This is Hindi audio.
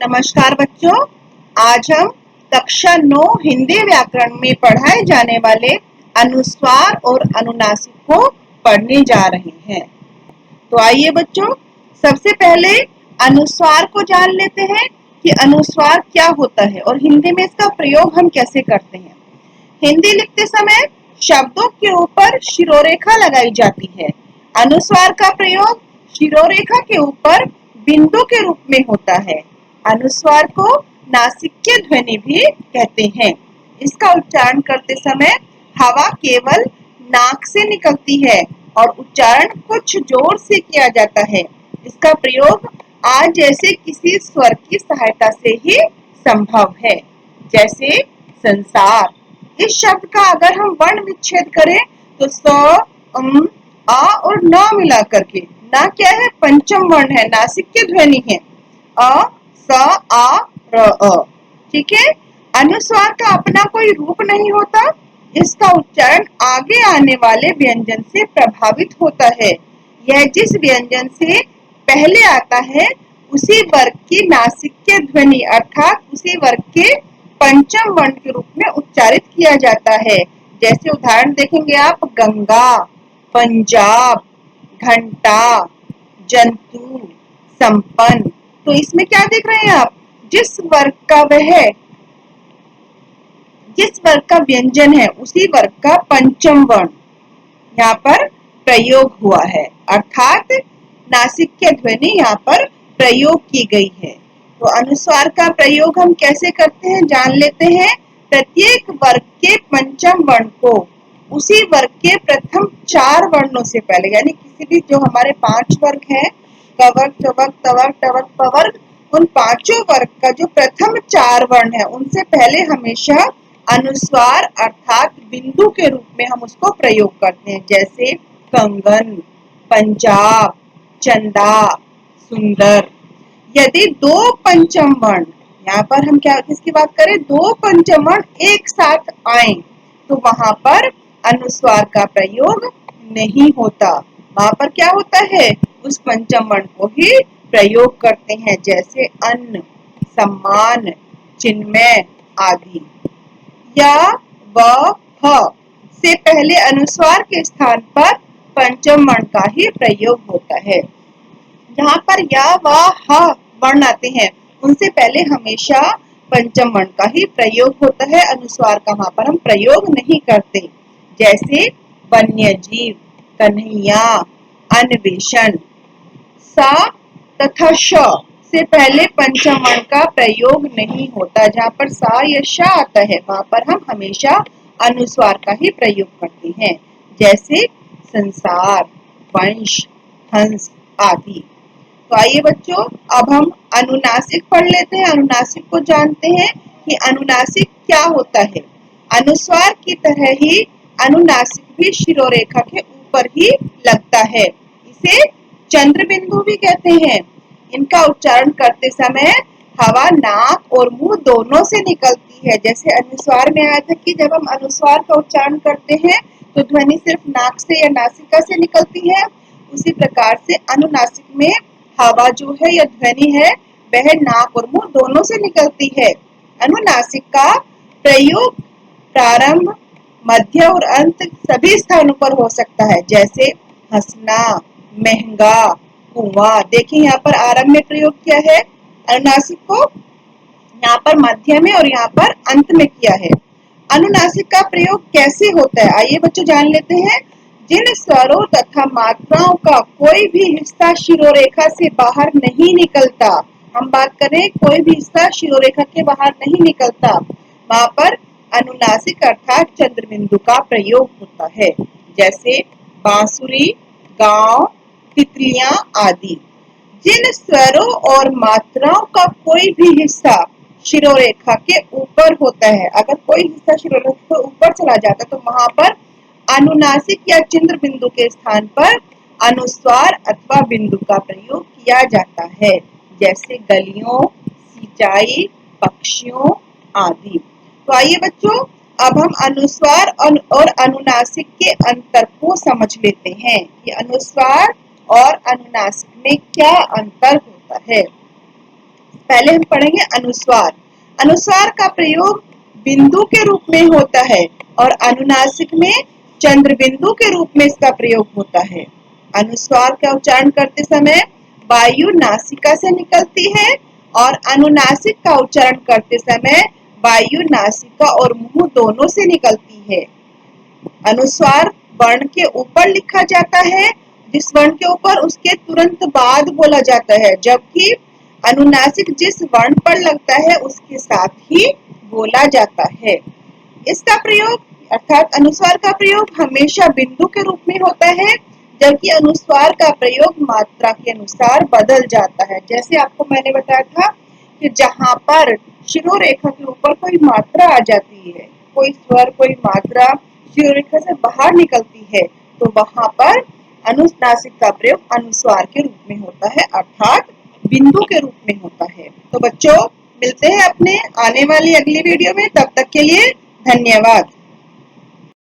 नमस्कार बच्चों। आज हम कक्षा 9 हिंदी व्याकरण में पढ़ाए जाने वाले अनुस्वार और अनुनासिक को पढ़ने जा रहे हैं। तो आइए बच्चों, सबसे पहले अनुस्वार को जान लेते हैं कि अनुस्वार क्या होता है और हिंदी में इसका प्रयोग हम कैसे करते हैं। हिंदी लिखते समय शब्दों के ऊपर शिरोरेखा लगाई जाती है। अनुस्वार का प्रयोग शिरोरेखा के ऊपर बिंदु के रूप में होता है। अनुस्वार को नासिक्य ध्वनि भी कहते हैं। इसका उच्चारण करते समय हवा केवल नाक से निकलती है और उच्चारण कुछ जोर से किया जाता है। इसका प्रयोग आ जैसे किसी स्वर की सहायता से ही संभव है, जैसे संसार। इस शब्द का अगर हम वर्ण विच्छेद करें तो स, आ और न मिला करके, ना क्या है, पंचम वर्ण है, नासिक्य ध्वनि है। अ, स, आ, र, अ। ठीक है। अनुस्वार का अपना कोई रूप नहीं होता। इसका उच्चारण आगे आने वाले व्यंजन से प्रभावित होता है। यह जिस व्यंजन से पहले आता है उसी वर्ग की नासिक्य ध्वनि अर्थात उसी वर्ग के पंचम वर्ण के रूप में उच्चारित किया जाता है। जैसे उदाहरण देखेंगे आप, गंगा, पंजाब, घंटा, जंतु, संपन्न। तो इसमें क्या देख रहे हैं आप, जिस वर्ग का व्यंजन है उसी वर्ग का पंचम वर्ण यहाँ पर प्रयोग हुआ है, अर्थात नासिक्य ध्वनि यहाँ पर प्रयोग की गई है। तो अनुस्वार का प्रयोग हम कैसे करते हैं जान लेते हैं। प्रत्येक वर्ग के पंचम वर्ण को उसी वर्ग के प्रथम 4 वर्णों से पहले, यानी किसी भी जो हमारे 5 वर्ग हैं, कवर्ग, चवर्ग, तवर्ग, टवर्ग, पवर्ग, उन पांचों वर्ग का जो प्रथम 4 वर्ण है उनसे पहले हमेशा अनुस्वार अर्थात बिंदु के रूप में हम उसको प्रयोग करते हैं। जैसे कंगन, पंजाब, चंदा, सुंदर। यदि 2 पंचम वर्ण, यहाँ पर हम क्या किसकी बात करें, 2 पंचम वर्ण एक साथ आए तो वहां पर अनुस्वार का प्रयोग नहीं होता। वहां पर क्या होता है, उस पंचम वर्ण को ही प्रयोग करते हैं। जैसे अन्न, सम्मान, चिन्मय आदि। या, व, ह से पहले अनुस्वार के स्थान पर पंचम वर्ण का ही प्रयोग होता है। जहाँ पर या, व, ह वर्ण आते हैं उनसे पहले हमेशा पंचम वर्ण का ही प्रयोग होता है। अनुस्वार का वहां पर हम प्रयोग नहीं करते। जैसे वन्य जीव, कन्हैया, अन्वेषण। सा तथा श से पहले पंचम वर्ण का प्रयोग नहीं होता। जहाँ पर सा या श आता है वहां पर हम हमेशा अनुस्वार का ही प्रयोग करते हैं। जैसे संसार, वंश, हंस आदि। तो आइए बच्चों, अब हम अनुनासिक पढ़ लेते हैं। अनुनासिक को जानते हैं कि अनुनासिक क्या होता है। अनुस्वार की तरह ही अनुनासिक भी शिरोरेखा के ऊपर ही लगता है। इसे चंद्र बिंदु भी कहते हैं। इनका उच्चारण करते समय हवा नाक और मुंह दोनों से निकलती है। जैसे अनुस्वार में आया था कि जब हम अनुस्वार का उच्चारण करते हैं तो ध्वनि सिर्फ नाक से या नासिका से निकलती है। उसी प्रकार से अनुनासिक में हवा जो है या ध्वनि है वह नाक और मुंह दोनों से निकलती है। अनुनासिक का प्रयोग प्रारंभ, मध्य और अंत सभी स्थानों पर हो सकता है। जैसे हंसना, महंगा, कुआं। देखिए यहाँ पर आरंभ में प्रयोग किया है अनुनासिक को, यहाँ पर मध्य में और यहाँ पर अंत में किया है। अनुनासिक का प्रयोग कैसे होता है आइए बच्चों जान लेते हैं। जिन स्वरों तथा मात्राओं का कोई भी हिस्सा शिरोरेखा से बाहर नहीं निकलता, हम बात करें कोई भी हिस्सा शिरोरेखा के बाहर नहीं निकलता, वहां पर अनुनासिक अर्थात चंद्र बिंदु का प्रयोग होता है। जैसे बांसुरी, गांव, तितलियां आदि। जिन स्वरों और मात्राओं का कोई भी हिस्सा शिरोरेखा के ऊपर होता है, अगर कोई हिस्सा शिरोरेखा के ऊपर चला जाता है तो वहां पर अनुनासिक या चंद्र बिंदु के स्थान पर अनुस्वार अथवा बिंदु का प्रयोग किया जाता है। जैसे गलियों, सिंचाई, पक्षियों आदि। तो आइए बच्चों, अब हम अनुस्वार और अनुनासिक के अंतर को समझ लेते हैं कि अनुस्वार और अनुनासिक में क्या अंतर होता है। पहले हम पढ़ेंगे अनुस्वार। अनुस्वार का प्रयोग बिंदु के रूप में होता है और अनुनासिक में चंद्र बिंदु के रूप में इसका प्रयोग होता है। अनुस्वार का उच्चारण करते समय वायु नासिका से निकलती है और अनुनासिक का उच्चारण करते समय वायु नासिका और मुंह दोनों से निकलती है। अनुस्वार वर्ण के ऊपर लिखा जाता है, जिस वर्ण के ऊपर उसके तुरंत बाद बोला जाता है, जबकि अनुनासिक जिस वर्ण पर लगता है उसके साथ ही बोला जाता है। इसका प्रयोग अर्थात अनुस्वार का प्रयोग हमेशा बिंदु के रूप में होता है, जबकि अनुस्वार का प्रयोग मात्रा के अनुसार बदल जाता है। जैसे आपको मैंने बताया था कि जहां पर शिरोरेखा के ऊपर कोई मात्रा आ जाती है, कोई स्वर कोई मात्रा शिरोरेखा से बाहर निकलती है, तो वहां पर अनुनासिक का प्रयोग अनुस्वार के रूप में होता है, अर्थात बिंदु के रूप में होता है। तो बच्चों, मिलते हैं अपने आने वाली अगली वीडियो में। तब तक के लिए धन्यवाद।